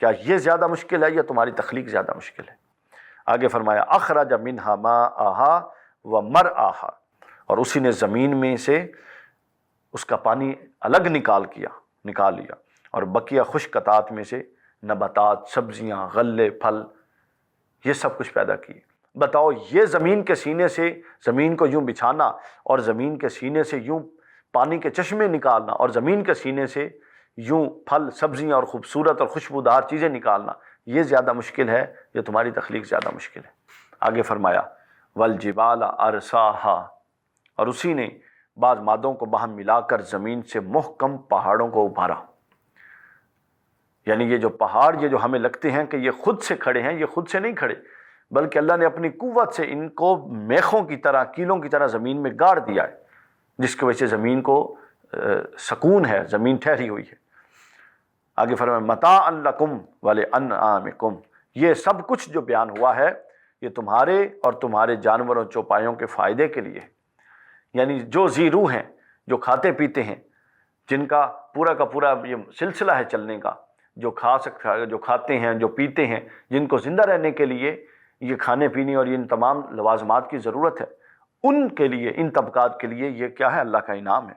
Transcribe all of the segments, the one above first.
کیا یہ زیادہ مشکل ہے یا تمہاری تخلیق زیادہ مشکل ہے؟ آگے فرمایا اخرج منہا ماءہا ومرعاہا، اور اسی نے زمین میں سے اس کا پانی الگ نکال لیا، اور بقیہ خشک قطعات میں سے نباتات، سبزیاں، غلے، پھل، یہ سب کچھ پیدا کیے۔ بتاؤ، یہ زمین کے سینے سے زمین کو یوں بچھانا اور زمین کے سینے سے یوں پانی کے چشمے نکالنا اور زمین کے سینے سے یوں پھل، سبزیاں اور خوبصورت اور خوشبودار چیزیں نکالنا، یہ زیادہ مشکل ہے یا تمہاری تخلیق زیادہ مشکل ہے؟ آگے فرمایا والجبال ارساہا، اور اسی نے بعض مادوں کو باہم ملا کر زمین سے محکم پہاڑوں کو ابھارا۔ یعنی یہ جو پہاڑ، یہ جو ہمیں لگتے ہیں کہ یہ خود سے کھڑے ہیں، یہ خود سے نہیں کھڑے، بلکہ اللہ نے اپنی قوت سے ان کو میخوں کی طرح، کیلوں کی طرح زمین میں گاڑ دیا ہے، جس کی وجہ سے زمین کو سکون ہے، زمین ٹھہری ہوئی ہے۔ آگے فرمایا متاعا لکم ولانعامکم، یہ سب کچھ جو بیان ہوا ہے یہ تمہارے اور تمہارے جانوروں چوپایوں کے فائدے کے لیے، یعنی جو ذی روح ہیں، جو کھاتے پیتے ہیں، جن کا پورا یہ سلسلہ ہے چلنے کا، جو کھاتے ہیں، جو پیتے ہیں، جن کو زندہ رہنے کے لیے یہ کھانے پینے اور ان تمام لوازمات کی ضرورت ہے، ان کے لیے، ان طبقات کے لیے یہ کیا ہے؟ اللہ کا انعام ہے۔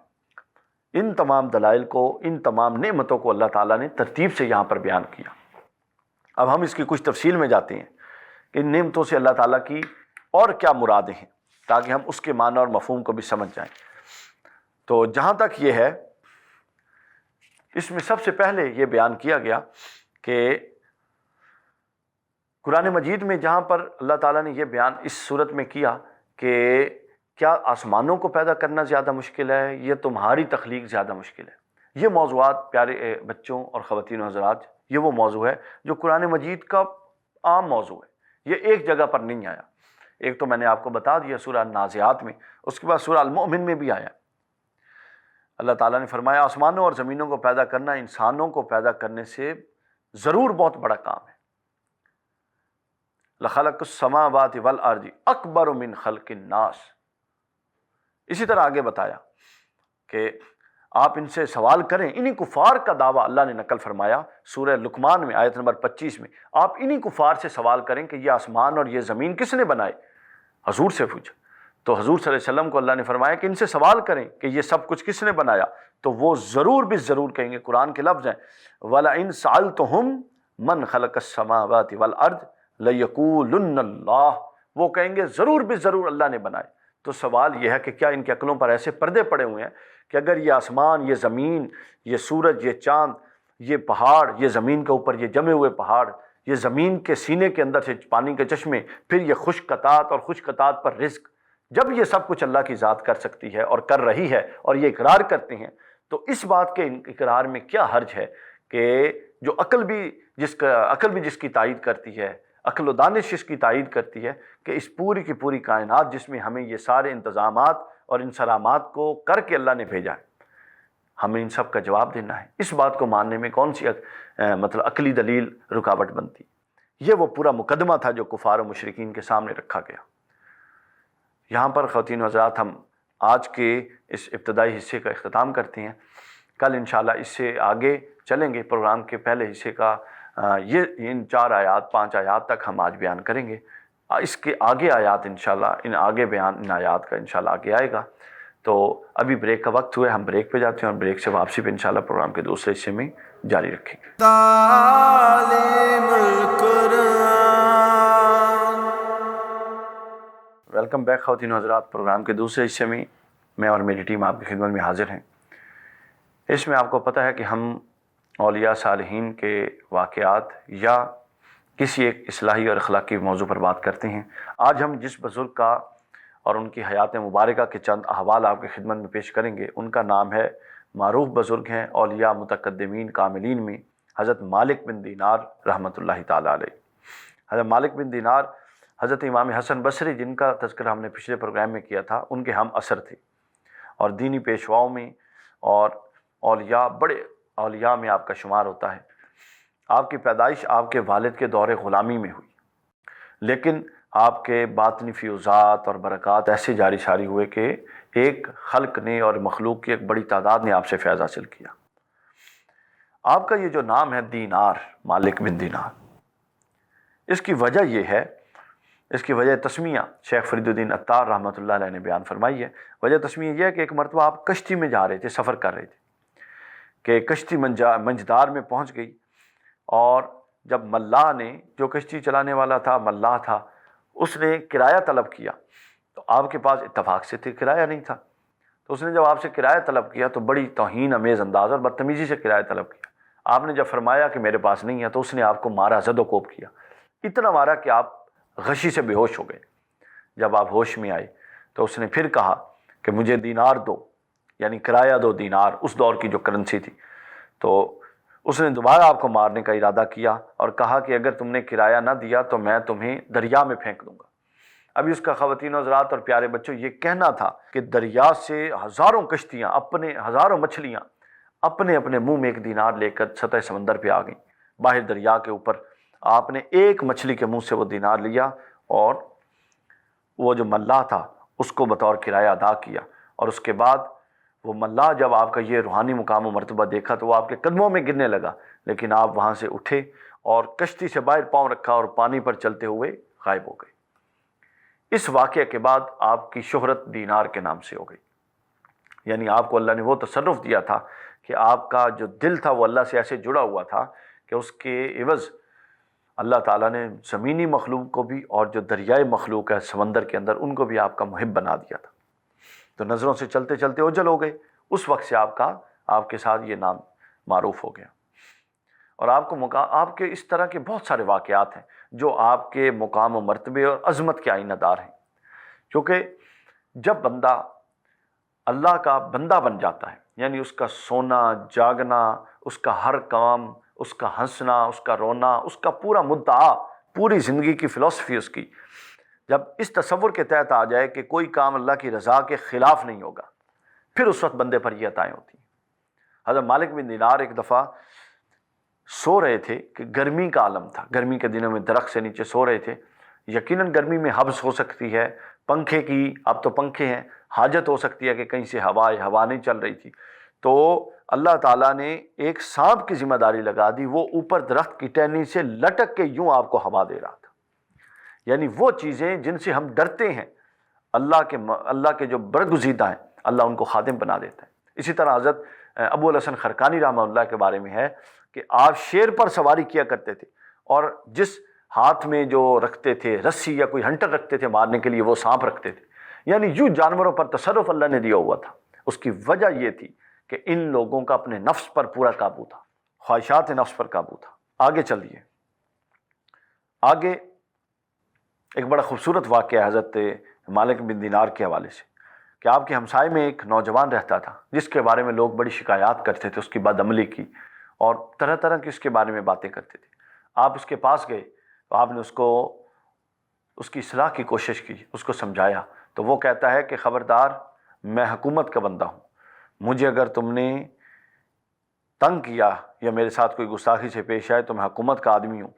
ان تمام دلائل کو، ان تمام نعمتوں کو اللہ تعالیٰ نے ترتیب سے یہاں پر بیان کیا۔ اب ہم اس کی کچھ تفصیل میں جاتے ہیں کہ ان نعمتوں سے اللہ تعالیٰ کی اور کیا مرادیں ہیں، تاکہ ہم اس کے معنی اور مفہوم کو بھی سمجھ جائیں۔ تو جہاں تک یہ ہے، اس میں سب سے پہلے یہ بیان کیا گیا کہ قرآن مجید میں جہاں پر اللہ تعالیٰ نے یہ بیان اس صورت میں کیا کہ کیا آسمانوں کو پیدا کرنا زیادہ مشکل ہے یا تمہاری تخلیق زیادہ مشکل ہے، یہ موضوعات پیارے بچوں اور خواتین و حضرات، یہ وہ موضوع ہے جو قرآن مجید کا عام موضوع ہے، یہ ایک جگہ پر نہیں آیا۔ ایک تو میں نے آپ کو بتا دیا سورہ النازعات میں، اس کے بعد سورہ المؤمن میں بھی آیا۔ اللہ تعالیٰ نے فرمایا آسمانوں اور زمینوں کو پیدا کرنا انسانوں کو پیدا کرنے سے ضرور بہت بڑا کام ہے۔ لَخَلَقُ السَّمَاوَاتِ وَالْأَرْضِ أَكْبَرُ مِنْ خَلْقِ النَّاسِ۔ اسی طرح آگے بتایا کہ آپ ان سے سوال کریں، انہی کفار کا دعویٰ اللہ نے نقل فرمایا سورہ لقمان میں آیت نمبر 25 میں، آپ انہی کفار سے سوال کریں کہ یہ آسمان اور یہ زمین کس نے بنائے؟ حضور سے پوچھا تو حضور صلی اللہ علیہ وسلم کو اللہ نے فرمایا کہ ان سے سوال کریں کہ یہ سب کچھ کس نے بنایا، تو وہ ضرور بھی ضرور کہیں گے، قرآن کے لفظ ہیں وَلَئِن سَأَلْتُهُمْ مَنْ خَلَقَ السَّمَاوَاتِ وَالْأَرْضِ لَيَقُولُنَّ اللَّهُ، وہ کہیں گے ضرور بھی ضرور اللہ نے بنائے۔ تو سوال یہ ہے کہ کیا ان کی عقلوں پر ایسے پردے پڑے ہوئے ہیں کہ اگر یہ آسمان، یہ زمین، یہ سورج، یہ چاند، یہ پہاڑ، یہ زمین کے اوپر یہ جمے ہوئے پہاڑ، یہ زمین کے سینے کے اندر سے پانی کے چشمے، پھر یہ خشک قطعات اور خشک قطعات پر رزق، جب یہ سب کچھ اللہ کی ذات کر سکتی ہے اور کر رہی ہے اور یہ اقرار کرتے ہیں، تو اس بات کے اقرار میں کیا حرج ہے کہ جو عقل بھی جس کی تائید کرتی ہے، عقل و دانش اس کی تائید کرتی ہے کہ اس پوری کی پوری کائنات جس میں ہمیں یہ سارے انتظامات اور انسلامات کو کر کے اللہ نے بھیجا ہے، ہمیں ان سب کا جواب دینا ہے، اس بات کو ماننے میں کون سی عقلی دلیل رکاوٹ بنتی؟ یہ وہ پورا مقدمہ تھا جو کفار و مشرکین کے سامنے رکھا گیا۔ یہاں پر خواتین و حضرات ہم آج کے اس ابتدائی حصے کا اختتام کرتے ہیں۔ کل انشاءاللہ اس سے آگے چلیں گے، پروگرام کے پہلے حصے کا یہ ان 4 آیات 5 آیات تک ہم آج بیان کریں گے۔ اس کے آگے آیات انشاءاللہ ان آیات کا انشاءاللہ آگے آئے گا۔ تو ابھی بریک کا وقت ہوا ہے، ہم بریک پہ جاتے ہیں اور بریک سے واپسی پہ انشاءاللہ پروگرام کے دوسرے حصے میں جاری رکھیں گے۔ تعلیم القرآن۔ ویلکم بیک خواتین و حضرات، پروگرام کے دوسرے حصے میں میں اور میری ٹیم آپ کی خدمت میں حاضر ہیں۔ اس میں آپ کو پتہ ہے کہ ہم اولیاء صالحین کے واقعات یا کسی ایک اصلاحی اور اخلاقی موضوع پر بات کرتے ہیں۔ آج ہم جس بزرگ کا اور ان کی حیات مبارکہ کے چند احوال آپ کی خدمت میں پیش کریں گے، ان کا نام ہے، معروف بزرگ ہیں اولیاء متقدمین کاملین میں حضرت مالک بن دینار رحمۃ اللہ تعالیٰ علیہ۔ حضرت مالک بن دینار حضرت امام حسن بصری، جن کا تذکرہ ہم نے پچھلے پروگرام میں کیا تھا، ان کے ہم اثر تھے اور دینی پیشواؤں میں اور اولیاء، بڑے اولیاء میں آپ کا شمار ہوتا ہے۔ آپ کی پیدائش آپ کے والد کے دور غلامی میں ہوئی، لیکن آپ کے باطنی فیوزات اور برکات ایسے جاری ساری ہوئے کہ ایک خلق نے اور مخلوق کی ایک بڑی تعداد نے آپ سے فیض حاصل کیا۔ آپ کا یہ جو نام ہے دینار، مالک بن دینار، اس کی وجہ یہ ہے، اس کی وجہ تسمیہ شیخ فرید الدین عطار رحمۃ اللہ علیہ نے بیان فرمائی ہے۔ وجہ تسمیہ یہ ہے کہ ایک مرتبہ آپ کشتی میں جا رہے تھے، سفر کر رہے تھے کہ کشتی منجدار میں پہنچ گئی، اور جب ملاح نے، جو کشتی چلانے والا تھا ملاح تھا، اس نے کرایہ طلب کیا، تو آپ کے پاس اتفاق سے کرایہ نہیں تھا، تو اس نے جب آپ سے کرایہ طلب کیا تو بڑی توہین امیز انداز اور بدتمیزی سے کرایہ طلب کیا۔ آپ نے جب فرمایا کہ میرے پاس نہیں ہے تو اس نے آپ کو مارا، زد و کوب کیا، اتنا مارا کہ آپ غشی سے بے ہوش ہو گئے۔ جب آپ ہوش میں آئے تو اس نے پھر کہا کہ مجھے دینار دو، یعنی کرایہ دو دینار، اس دور کی جو کرنسی تھی۔ تو اس نے دوبارہ آپ کو مارنے کا ارادہ کیا اور کہا کہ اگر تم نے کرایہ نہ دیا تو میں تمہیں دریا میں پھینک دوں گا۔ ابھی اس کا خواتین و حضرات اور پیارے بچوں یہ کہنا تھا کہ دریا سے ہزاروں کشتیاں، اپنے ہزاروں مچھلیاں اپنے اپنے منہ میں ایک دینار لے کر سطح سمندر پہ آ گئیں، باہر دریا کے اوپر۔ آپ نے ایک مچھلی کے منہ سے وہ دینار لیا اور وہ جو ملاح تھا اس کو بطور کرایہ ادا کیا، اور اس کے بعد وہ ملاح جب آپ کا یہ روحانی مقام و مرتبہ دیکھا تو وہ آپ کے قدموں میں گرنے لگا، لیکن آپ وہاں سے اٹھے اور کشتی سے باہر پاؤں رکھا اور پانی پر چلتے ہوئے غائب ہو گئے۔ اس واقعے کے بعد آپ کی شہرت دینار کے نام سے ہو گئی، یعنی آپ کو اللہ نے وہ تصرف دیا تھا کہ آپ کا جو دل تھا وہ اللہ سے ایسے جڑا ہوا تھا کہ اس کے عوض اللہ تعالیٰ نے زمینی مخلوق کو بھی اور جو دریائے مخلوق ہے سمندر کے اندر ان کو بھی آپ کا محب بنا دیا تھا۔ تو نظروں سے چلتے چلتے اوجھل ہو گئے، اس وقت سے آپ کے ساتھ یہ نام معروف ہو گیا۔ اور آپ کے اس طرح کے بہت سارے واقعات ہیں جو آپ کے مقام و مرتبے اور عظمت کے آئینہ دار ہیں، کیونکہ جب بندہ اللہ کا بندہ بن جاتا ہے، یعنی اس کا سونا جاگنا، اس کا ہر کام، اس کا ہنسنا، اس کا رونا، اس کا پورا مدعا، پوری زندگی کی فلسفی اس کی جب اس تصور کے تحت آ جائے کہ کوئی کام اللہ کی رضا کے خلاف نہیں ہوگا، پھر اس وقت بندے پر یہ عطائیں ہوتی ہیں۔ حضرت مالک بن دینار ایک دفعہ سو رہے تھے کہ گرمی کا عالم تھا، گرمی کے دنوں میں درخت سے نیچے سو رہے تھے، یقیناً گرمی میں حبس ہو سکتی ہے پنکھے کی، اب تو پنکھے ہیں، حاجت ہو سکتی ہے کہ کہیں سے ہوا نہیں چل رہی تھی، تو اللہ تعالیٰ نے ایک سانپ کی ذمہ داری لگا دی، وہ اوپر درخت کی ٹہنی سے لٹک کے یوں آپ کو ہوا دے رہا تھا۔ یعنی وہ چیزیں جن سے ہم ڈرتے ہیں، اللہ کے جو برگزیدہ ہیں، اللہ ان کو خادم بنا دیتا ہے۔ اسی طرح حضرت ابو الحسن خرقانی رحمہ اللہ کے بارے میں ہے کہ آپ شیر پر سواری کیا کرتے تھے، اور جس ہاتھ میں جو رکھتے تھے رسی یا کوئی ہنٹر رکھتے تھے مارنے کے لیے، وہ سانپ رکھتے تھے، یعنی یوں جانوروں پر تصرف اللہ نے دیا ہوا تھا۔ اس کی وجہ یہ تھی کہ ان لوگوں کا اپنے نفس پر پورا قابو تھا، خواہشات نفس پر قابو تھا۔ آگے چلیے، آگے ایک بڑا خوبصورت واقعہ ہے حضرت مالک بن دینار کے حوالے سے، کہ آپ کے ہمسائے میں ایک نوجوان رہتا تھا جس کے بارے میں لوگ بڑی شکایات کرتے تھے، اس کی بدعملی کی، اور طرح طرح کی اس کے بارے میں باتیں کرتے تھے۔ آپ اس کے پاس گئے تو آپ نے اس کی اصلاح کی کوشش کی، اس کو سمجھایا، تو وہ کہتا ہے کہ خبردار، میں حکومت کا بندہ ہوں، مجھے اگر تم نے تنگ کیا یا میرے ساتھ کوئی گستاخی سے پیش آئے تو میں حکومت کا آدمی ہوں،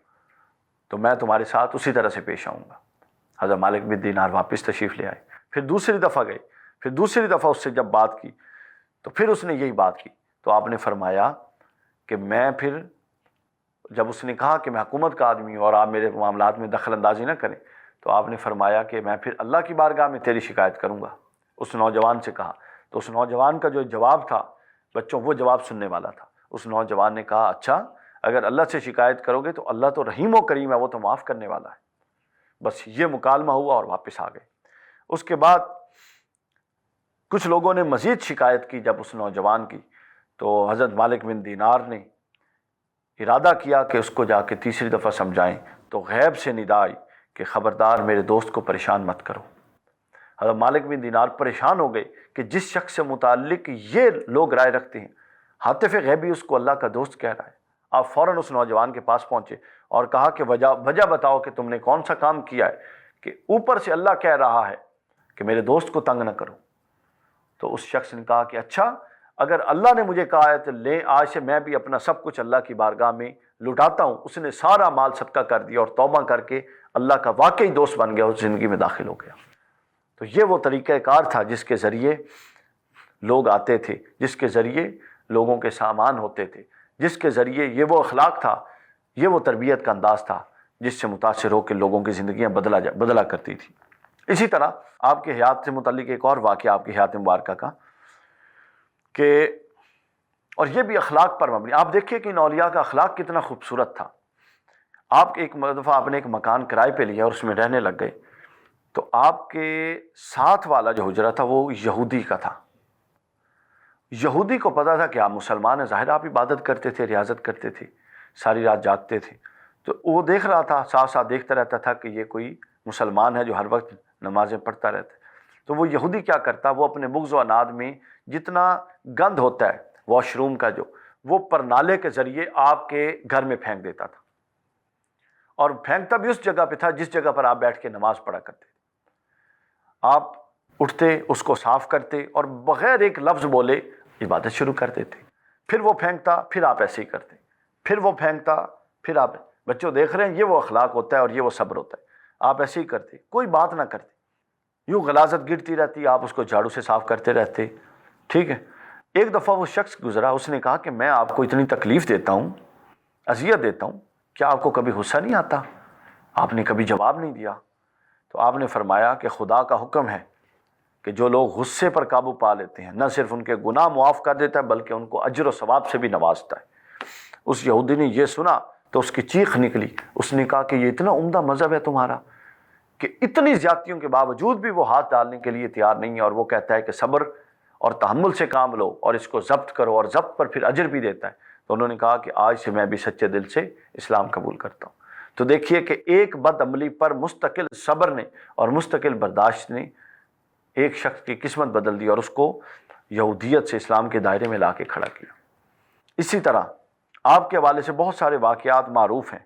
تو میں تمہارے ساتھ اسی طرح سے پیش آؤں گا۔ حضرت مالک بن دینار واپس تشریف لے آئے، پھر دوسری دفعہ گئے، پھر دوسری دفعہ اس سے جب بات کی تو پھر اس نے یہی بات کی، تو آپ نے فرمایا کہ میں پھر، جب اس نے کہا کہ میں حکومت کا آدمی ہوں اور آپ میرے معاملات میں دخل اندازی نہ کریں، تو آپ نے فرمایا کہ میں پھر اللہ کی بارگاہ میں تیری شکایت کروں گا۔ اس نوجوان سے کہا، تو اس نوجوان کا جو جواب تھا بچوں، وہ جواب سننے والا تھا۔ اس نوجوان نے کہا، اچھا اگر اللہ سے شکایت کرو گے تو اللہ تو رحیم و کریم ہے، وہ تو معاف کرنے والا ہے۔ بس یہ مکالمہ ہوا اور واپس آ گئے۔ اس کے بعد کچھ لوگوں نے مزید شکایت کی جب اس نوجوان کی، تو حضرت مالک بن دینار نے ارادہ کیا کہ اس کو جا کے تیسری دفعہ سمجھائیں، تو غیب سے ندا آئی کہ خبردار میرے دوست کو پریشان مت کرو۔ حضرت مالک بن دینار پریشان ہو گئے کہ جس شخص سے متعلق یہ لوگ رائے رکھتے ہیں، حاطف غیبی اس کو اللہ کا دوست کہہ رہا ہے۔ آپ فوراً اس نوجوان کے پاس پہنچے اور کہا کہ وجہ بتاؤ کہ تم نے کون سا کام کیا ہے کہ اوپر سے اللہ کہہ رہا ہے کہ میرے دوست کو تنگ نہ کرو۔ تو اس شخص نے کہا کہ اچھا اگر اللہ نے مجھے کہا ہے تو لے، آج سے میں بھی اپنا سب کچھ اللہ کی بارگاہ میں لٹاتا ہوں۔ اس نے سارا مال صدقہ کر دیا اور توبہ کر کے اللہ کا واقعی دوست بن گیا، اس زندگی میں داخل ہو گیا۔ تو یہ وہ طریقہ کار تھا جس کے ذریعے لوگ آتے تھے، جس کے ذریعے لوگوں کے سامان ہوتے تھے، جس کے ذریعے یہ وہ اخلاق تھا، یہ وہ تربیت کا انداز تھا جس سے متاثر ہو کے لوگوں کی زندگیاں بدلا کرتی تھی۔ اسی طرح آپ کے حیات سے متعلق ایک اور واقعہ آپ کی حیات مبارکہ کا، کہ اور یہ بھی اخلاق پر مبنی، آپ دیکھیے کہ ان اولیاء کا اخلاق کتنا خوبصورت تھا۔ آپ ایک دفعہ آپ نے ایک مکان کرائے پہ لیا اور اس میں رہنے لگ گئے، تو آپ کے ساتھ والا جو حجرہ تھا وہ یہودی کا تھا۔ یہودی کو پتا تھا کہ آپ مسلمان ہیں، ظاہر آپ عبادت کرتے تھے، ریاضت کرتے تھے، ساری رات جاگتے تھے، تو وہ دیکھ رہا تھا، ساتھ ساتھ دیکھتا رہتا تھا کہ یہ کوئی مسلمان ہے جو ہر وقت نمازیں پڑھتا رہتا ہے۔ تو وہ یہودی کیا کرتا، وہ اپنے بغض و عناد میں جتنا گند ہوتا ہے واش روم کا جو، وہ پرنالے کے ذریعے آپ کے گھر میں پھینک دیتا تھا، اور پھینکتا بھی اس جگہ پہ تھا جس جگہ پر آپ بیٹھ کے نماز پڑھا کرتے۔ آپ اٹھتے، اس کو صاف کرتے اور بغیر ایک لفظ بولے عبادت شروع کر دیتے۔ پھر وہ پھینکتا، پھر آپ ایسے ہی کرتے، پھر وہ پھینکتا، پھر آپ، بچوں دیکھ رہے ہیں، یہ وہ اخلاق ہوتا ہے اور یہ وہ صبر ہوتا ہے۔ آپ ایسے ہی کرتے، کوئی بات نہ کرتے، یوں غلاظت گرتی رہتی، آپ اس کو جھاڑو سے صاف کرتے رہتے، ٹھیک ہے۔ ایک دفعہ وہ شخص گزرا، اس نے کہا کہ میں آپ کو اتنی تکلیف دیتا ہوں، اذیت دیتا ہوں، کیا آپ کو کبھی غصہ نہیں آتا؟ آپ نے کبھی جواب نہیں دیا۔ تو آپ نے فرمایا کہ خدا کا حکم ہے کہ جو لوگ غصے پر قابو پا لیتے ہیں، نہ صرف ان کے گناہ معاف کر دیتا ہے بلکہ ان کو اجر و ثواب سے بھی نوازتا ہے۔ اس یہودی نے یہ سنا تو اس کی چیخ نکلی، اس نے کہا کہ یہ اتنا عمدہ مذہب ہے تمہارا کہ اتنی زیادتیوں کے باوجود بھی وہ ہاتھ ڈالنے کے لیے تیار نہیں ہے، اور وہ کہتا ہے کہ صبر اور تحمل سے کام لو اور اس کو ضبط کرو، اور ضبط پر پھر اجر بھی دیتا ہے۔ تو انہوں نے کہا کہ آج سے میں بھی سچے دل سے اسلام قبول کرتا ہوں۔ تو دیکھیے کہ ایک بد عملی پر مستقل صبر نے اور مستقل برداشت نے ایک شخص کی قسمت بدل دی اور اس کو یہودیت سے اسلام کے دائرے میں لا کے کھڑا کیا۔ اسی طرح آپ کے حوالے سے بہت سارے واقعات معروف ہیں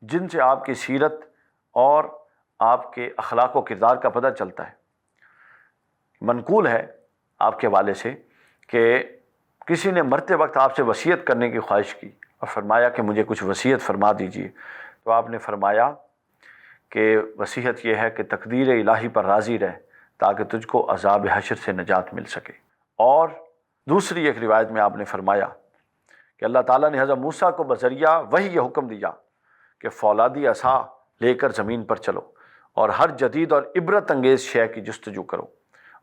جن سے آپ کی سیرت اور آپ کے اخلاق و کردار کا پتہ چلتا ہے۔ منقول ہے آپ کے حوالے سے کہ کسی نے مرتے وقت آپ سے وصیت کرنے کی خواہش کی اور فرمایا کہ مجھے کچھ وصیت فرما دیجیے، تو آپ نے فرمایا کہ وصیت یہ ہے کہ تقدیر الہی پر راضی رہ تاکہ تجھ کو عذاب حشر سے نجات مل سکے۔ اور دوسری ایک روایت میں آپ نے فرمایا کہ اللہ تعالیٰ نے حضرت موسیٰ کو بذریعہ وحی یہ حکم دیا کہ فولادی عصا لے کر زمین پر چلو اور ہر جدید اور عبرت انگیز شے کی جستجو کرو،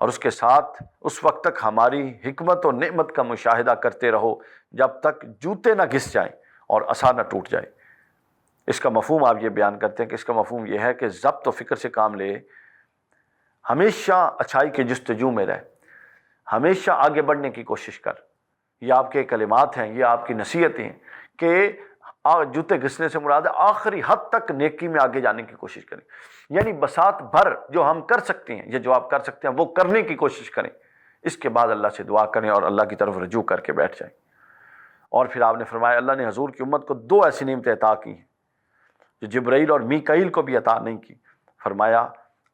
اور اس کے ساتھ اس وقت تک ہماری حکمت و نعمت کا مشاہدہ کرتے رہو جب تک جوتے نہ گھس جائیں اور عصا نہ ٹوٹ جائے۔ اس کا مفہوم آپ یہ بیان کرتے ہیں کہ اس کا مفہوم یہ ہے کہ ضبط و فکر سے کام لے، ہمیشہ اچھائی کے جستجو میں رہ، ہمیشہ آگے بڑھنے کی کوشش کر۔ یہ آپ کے کلمات ہیں، یہ آپ کی نصیحتیں ہیں کہ جوتے گھسنے سے مراد ہے آخری حد تک نیکی میں آگے جانے کی کوشش کریں، یعنی بساط بھر جو ہم کر سکتے ہیں، یہ جو آپ کر سکتے ہیں وہ کرنے کی کوشش کریں، اس کے بعد اللہ سے دعا کریں اور اللہ کی طرف رجوع کر کے بیٹھ جائیں۔ اور پھر آپ نے فرمایا اللہ نے حضور کی امت کو 2 ایسی نعمتیں عطا کی ہیں جو جبرائیل اور میکائیل کو بھی عطا نہیں کی۔ فرمایا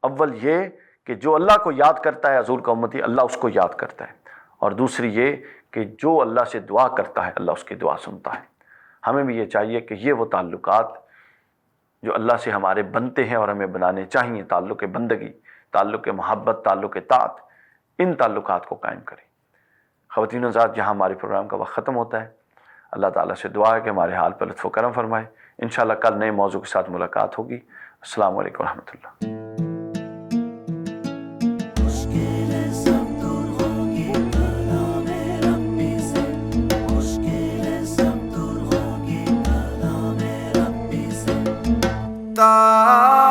اول یہ کہ جو اللہ کو یاد کرتا ہے حضور کا امتی، اللہ اس کو یاد کرتا ہے، اور دوسری یہ کہ جو اللہ سے دعا کرتا ہے اللہ اس کی دعا سنتا ہے۔ ہمیں بھی یہ چاہیے کہ یہ وہ تعلقات جو اللہ سے ہمارے بنتے ہیں اور ہمیں بنانے چاہیے، تعلق بندگی، تعلق محبت، تعلق طاعت، ان تعلقات کو قائم کریں۔ خواتین و حضرات، جہاں ہمارے پروگرام کا وقت ختم ہوتا ہے، اللہ تعالیٰ سے دعا ہے کہ ہمارے حال پر لطف و کرم فرمائے۔ انشاءاللہ کل نئے موضوع کے ساتھ ملاقات ہوگی۔ السلام علیکم ورحمۃ اللہ۔ تا